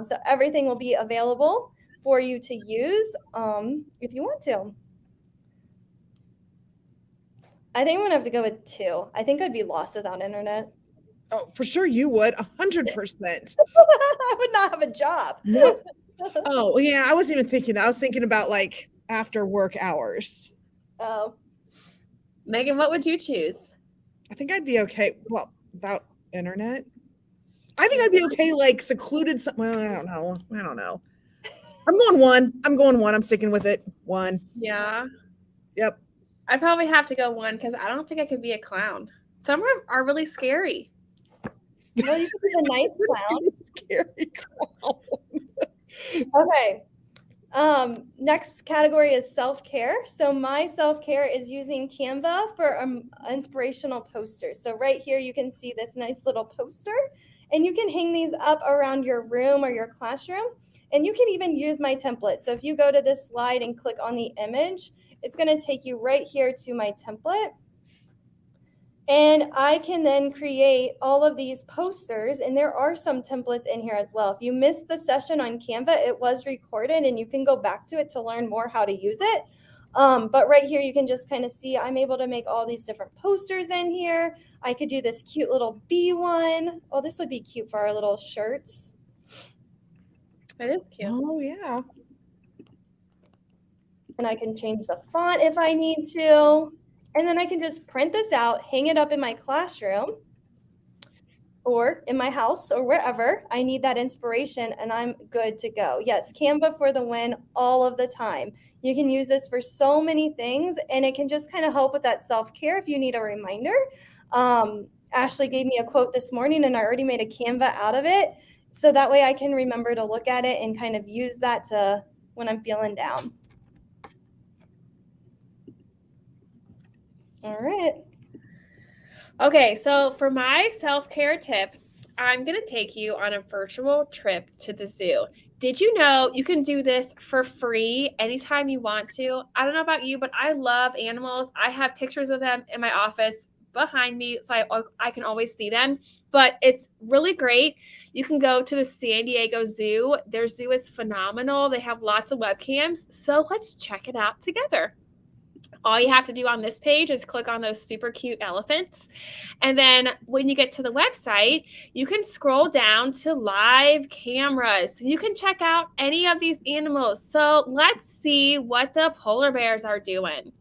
So everything will be available for you to use if you want to. I think I'm gonna have to go with 2. I think I'd be lost without internet. Oh, for sure you would. 100%. I would not have a job. Nope. Oh, yeah. I wasn't even thinking that. I was thinking about like after work hours. Oh. Megan, what would you choose? I think I'd be okay. Well, without internet. I think I'd be okay, like secluded. Well, I don't know. I'm going 1. I'm sticking with it. 1. Yeah. Yep. I'd probably have to go 1 because I don't think I could be a clown. Some are really scary. Well, you could be a nice clown. Scary clown. Okay. Next category is self-care. So my self-care is using Canva for inspirational posters. So right here, you can see this nice little poster and you can hang these up around your room or your classroom. And you can even use my template. So if you go to this slide and click on the image, it's going to take you right here to my template. And I can then create all of these posters, and there are some templates in here as well. If you missed the session on Canva, it was recorded, and you can go back to it to learn more how to use it. But right here, you can just kind of see I'm able to make all these different posters in here. I could do this cute little bee one. Oh, this would be cute for our little shirts. It is cute. Oh, yeah. And I can change the font if I need to. And then I can just print this out, hang it up in my classroom or in my house or wherever I need that inspiration, and I'm good to go. Yes, Canva for the win all of the time. You can use this for so many things, and it can just kind of help with that self-care if you need a reminder. Ashley gave me a quote this morning, and I already made a Canva out of it. So that way I can remember to look at it and kind of use that to when I'm feeling down. All right. Okay, so for my self-care tip, I'm going to take you on a virtual trip to the zoo. Did you know you can do this for free anytime you want to? I don't know about you, but I love animals. I have pictures of them in my office behind me, so I can always see them. But it's really great. You can go to the San Diego Zoo. Their zoo is phenomenal. They have lots of webcams. So let's check it out together. All you have to do on this page is click on those super cute elephants. And then when you get to the website, you can scroll down to live cameras. So you can check out any of these animals. So let's see what the polar bears are doing.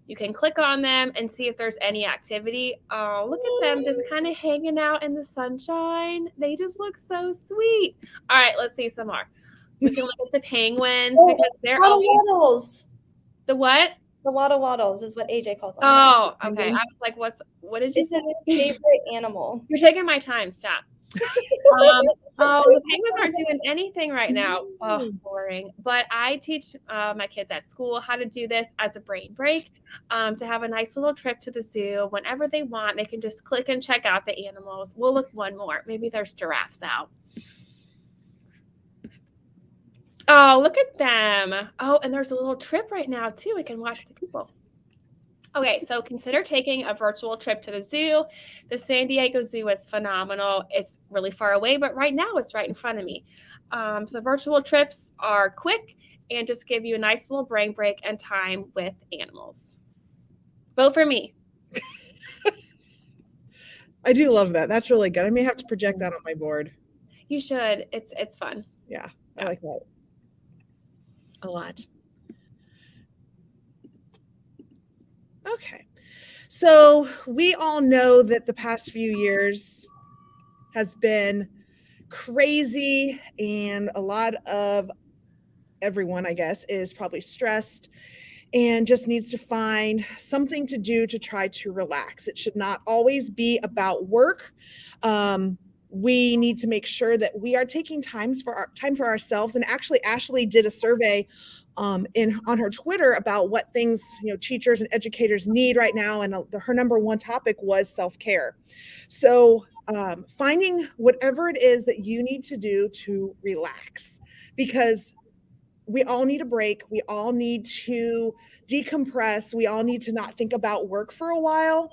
You can click on them and see if there's any activity. Oh, look at them just kind of hanging out in the sunshine. They just look so sweet. All right, let's see some more. We can look at the penguins because they're waddles. The what? The waddles is what AJ calls them. Oh, okay. I was like, what did you say? It's his favorite animal. You're taking my time. Stop. The penguins aren't doing anything right now. Oh, boring. But I teach my kids at school how to do this as a brain break, to have a nice little trip to the zoo. Whenever they want, they can just click and check out the animals. We'll look one more. Maybe there's giraffes out. Oh, look at them. Oh, and there's a little trip right now, too. We can watch the people. Okay, so consider taking a virtual trip to the zoo. The San Diego Zoo is phenomenal. It's really far away, but right now it's right in front of me. So virtual trips are quick and just give you a nice little brain break and time with animals. Vote for me. I do love that. That's really good. I may have to project that on my board. You should. It's fun. Yeah, Yeah. I like that a lot. Okay. So we all know that the past few years has been crazy, and a lot of everyone, I guess, is probably stressed and just needs to find something to do to try to relax. It should not always be about work. We need to make sure that we are taking time for ourselves. And actually, Ashley did a survey on her Twitter about what things teachers and educators need right now, and her number one topic was self-care. So finding whatever it is that you need to do to relax, because we all need a break. We all need to decompress. We all need to not think about work for a while.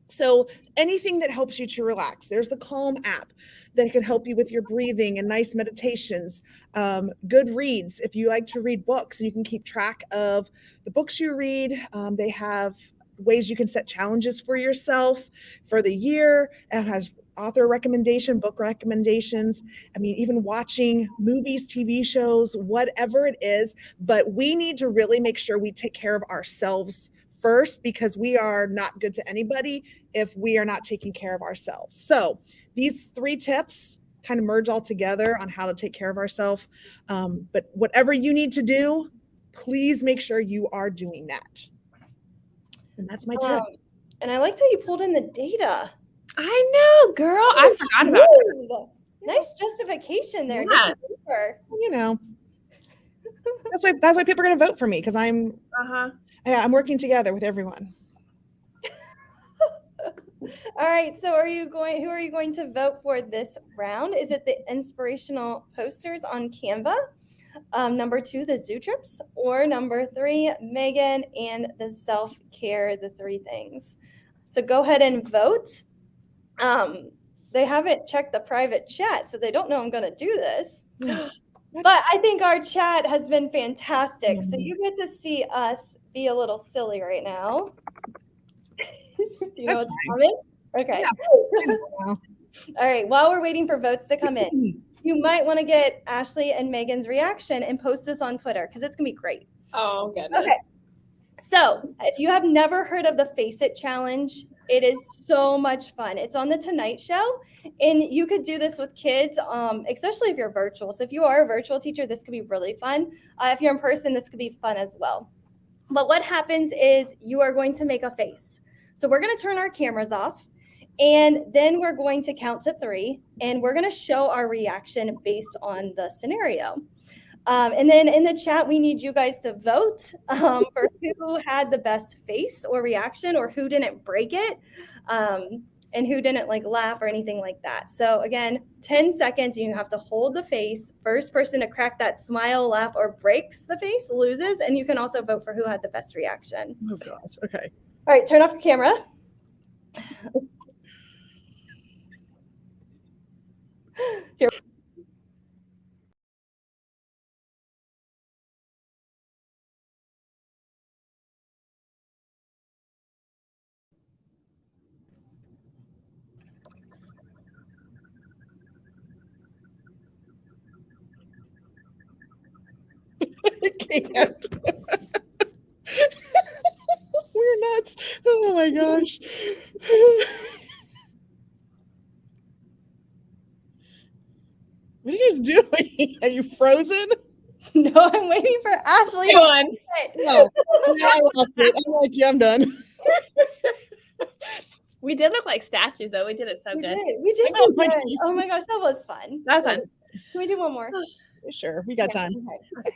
So anything that helps you to relax. There's the Calm app that can help you with your breathing and nice meditations. Good reads. If you like to read books, you can keep track of the books you read. They have ways you can set challenges for yourself for the year. It has author recommendation, book recommendations. I mean, even watching movies, TV shows, whatever it is. But we need to really make sure we take care of ourselves first, because we are not good to anybody if we are not taking care of ourselves. So these 3 tips kind of merge all together on how to take care of ourselves. But whatever you need to do, please make sure you are doing that. And that's my tip. And I liked how you pulled in the data. I know, girl. I forgot about that. Nice justification there. Yes. That's why people are going to vote for me, because I'm working together with everyone. All right. So who are you going to vote for this round? Is it the inspirational posters on Canva? Number 2, the zoo trips, or number 3, Megan and the self-care, the 3 things. So go ahead and vote. They haven't checked the private chat, so they don't know I'm going to do this. But I think our chat has been fantastic. So you get to see us be a little silly right now. Do you know what's coming? Okay. Yeah. All right. While we're waiting for votes to come in, you might want to get Ashley and Megan's reaction and post this on Twitter, because it's going to be great. Oh, goodness. Okay. So if you have never heard of the Face It Challenge, it is so much fun. It's on The Tonight Show, and you could do this with kids, especially if you're virtual. So if you are a virtual teacher, this could be really fun. If you're in person, this could be fun as well. But what happens is you are going to make a face. So we're going to turn our cameras off, and then we're going to count to 3, and we're going to show our reaction based on the scenario. And then in the chat, we need you guys to vote for who had the best face or reaction, or who didn't break it, and who didn't laugh or anything like that. So again, 10 seconds, you have to hold the face. First person to crack that smile, laugh, or breaks the face loses. And you can also vote for who had the best reaction. Oh gosh. Okay. All right, turn off your camera. Here. I can't. We're nuts. Oh my gosh. What are you guys doing? Are you frozen? No, I'm waiting for Ashley. Go on. No, I lost it. I'm like, yeah, I'm done. We did look like statues, though. We did it so good. We did do good. Oh my gosh, that was fun. That was fun. Can we do one more? Sure, we got time. Okay.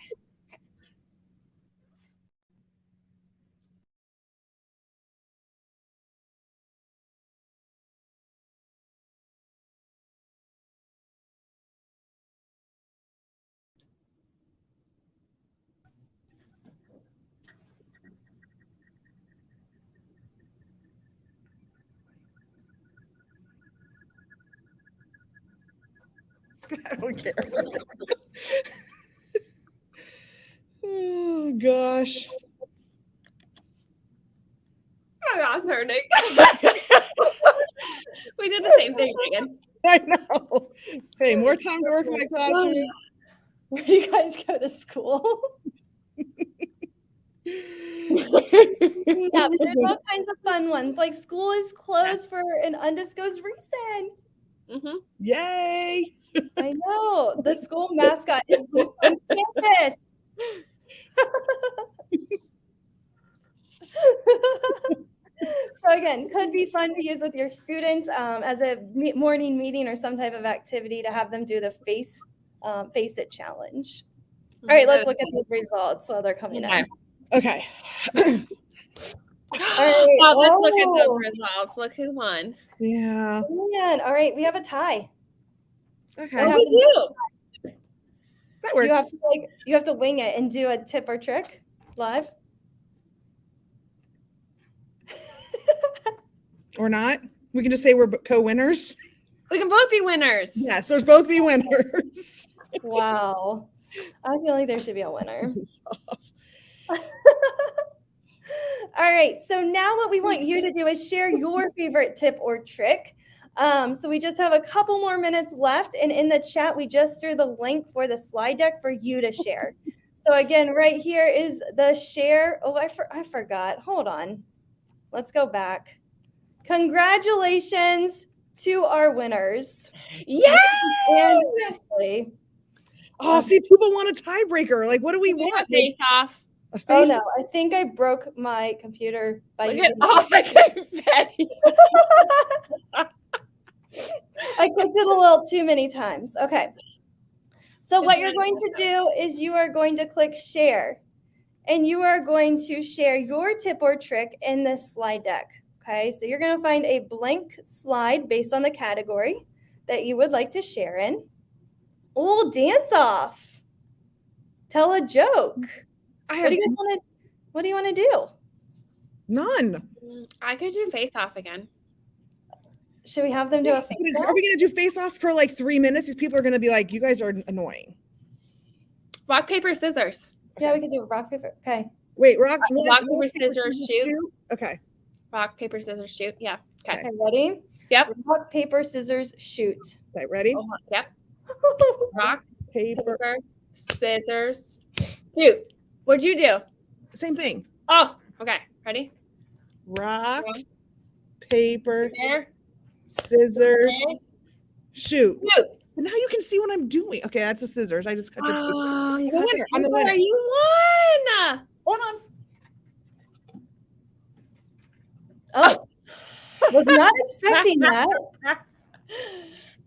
I don't care. Oh gosh. My mouth's hurting. We did the same thing, Megan. I know. Hey, more time to work in my classroom. Where do you guys go to school? Yeah, but there's all kinds of fun ones. Like school is closed for an undisclosed reason. Mm-hmm. Yay! I know. The school mascot is loose on campus. So again, could be fun to use with your students as a morning meeting or some type of activity to have them do the face it challenge. All right, let's look at these results while they're coming in. Okay. All right. Oh, let's look at those results. Look who won. Yeah. Man, all right, we have a tie. Okay. What we do? That works. You have to wing it and do a tip or trick live. Or not. We can just say we're co-winners. We can both be winners. Yes, there's both be winners. Wow. I feel like there should be a winner. All right. So now what we want you to do is share your favorite tip or trick. So we just have a couple more minutes left. And in the chat, we just threw the link for the slide deck for you to share. So again, right here is the share. Oh, I forgot. Hold on. Let's go back. Congratulations to our winners. Yay! Oh, see, people want a tiebreaker. Like, what do we want? Face off. Oh no, I think I broke my computer by Look using at all the confetti. I clicked it a little too many times. Okay. So what you're going to do is you are going to click share, and you are going to share your tip or trick in this slide deck. Okay, so you're going to find a blank slide based on the category that you would like to share in. Oh, dance off. Tell a joke. What do you want to do? None. I could do face off again. Should we have them do a face off? Are we going to do face off for like 3 minutes? These people are going to be like, you guys are annoying. Rock, paper, scissors. Yeah, we could do rock, paper. Okay. Wait, rock, paper, scissors, shoot. Okay. Rock, paper, scissors, shoot. Yeah. Okay. Okay, ready? Yep. Rock, paper, scissors, shoot. Okay, ready? Yep. Rock, Paper. paper, scissors, shoot. What'd you do? Same thing. Oh, okay. Ready? Rock, paper, There. scissors, shoot. Shoot. But now you can see what I'm doing. Okay, that's the scissors. I just cut your paper. Oh, you I'm the got winner. I'm the winner. You won. Hold on. Oh, was not expecting that.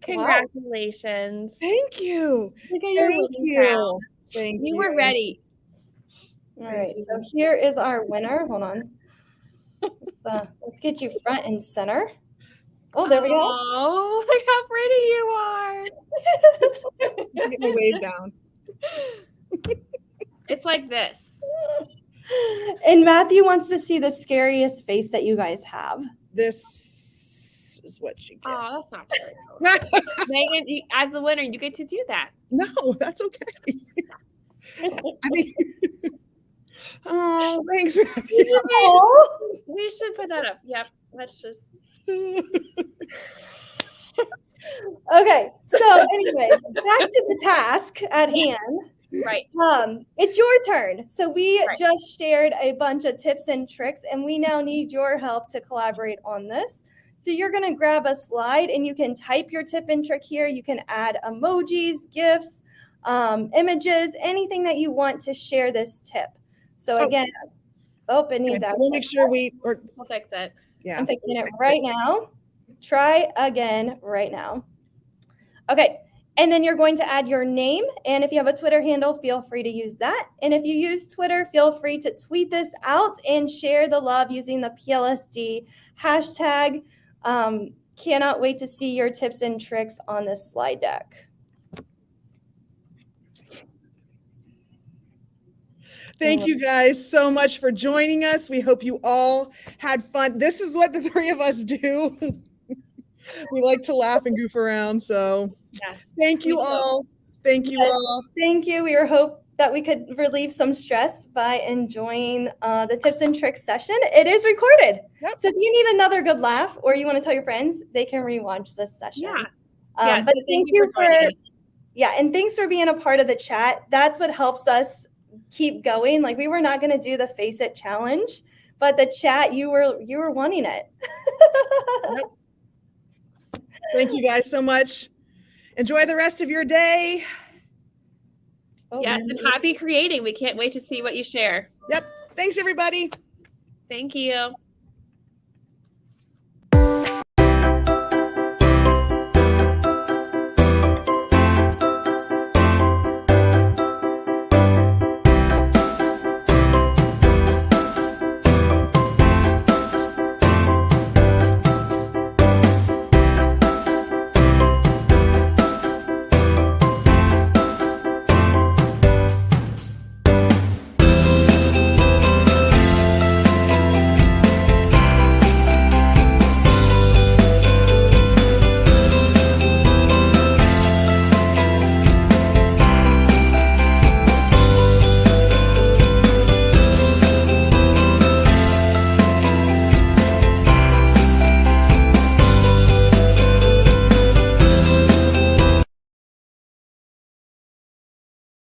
Congratulations. Thank you. Look at your Thank winning you. crown. Thank You you. were ready. All right, so here is our winner. Hold on. Let's get you front and center. Oh, there we go. Oh, look how pretty you are. Get my wave down. It's like this. And Matthew wants to see the scariest face that you guys have. This is what you get. Oh, that's not true. Megan, as the winner, you get to do that. No, that's okay. I mean, oh, thanks. We should put that up. Yep. Let's just. Okay, so anyways, back to the task at hand. Right. It's your turn. So we Right. just shared a bunch of tips and tricks, and we now need your help to collaborate on this. So you're going to grab a slide and you can type your tip and trick here. You can add emojis, GIFs, images, anything that you want to share this tip. So again, it needs out. We'll make sure We'll fix it. Yeah. I'm fixing it right now. Try again right now. Okay. And then you're going to add your name. And if you have a Twitter handle, feel free to use that. And if you use Twitter, feel free to tweet this out and share the love using the PLSD hashtag. Cannot wait to see your tips and tricks on this slide deck. Thank you guys so much for joining us. We hope you all had fun. This is what the three of us do. We like to laugh and goof around. So Yes. Thank you Me too. all. Thank you Yes. all. Thank you. We hope that we could relieve some stress by enjoying the tips and tricks session. It is recorded. Yep. So if you need another good laugh or you want to tell your friends, they can rewatch this session. Yeah. Yes. But So thank you for joining us. yeah, and thanks for being a part of the chat. That's what helps us keep going. Like we were not going to do the Face It challenge, but the chat, you were wanting it. Yep. Thank you guys so much. Enjoy the rest of your day. Oh, Yes, and happy creating. We can't wait to see what you share. Yep. Thanks, everybody. Thank you.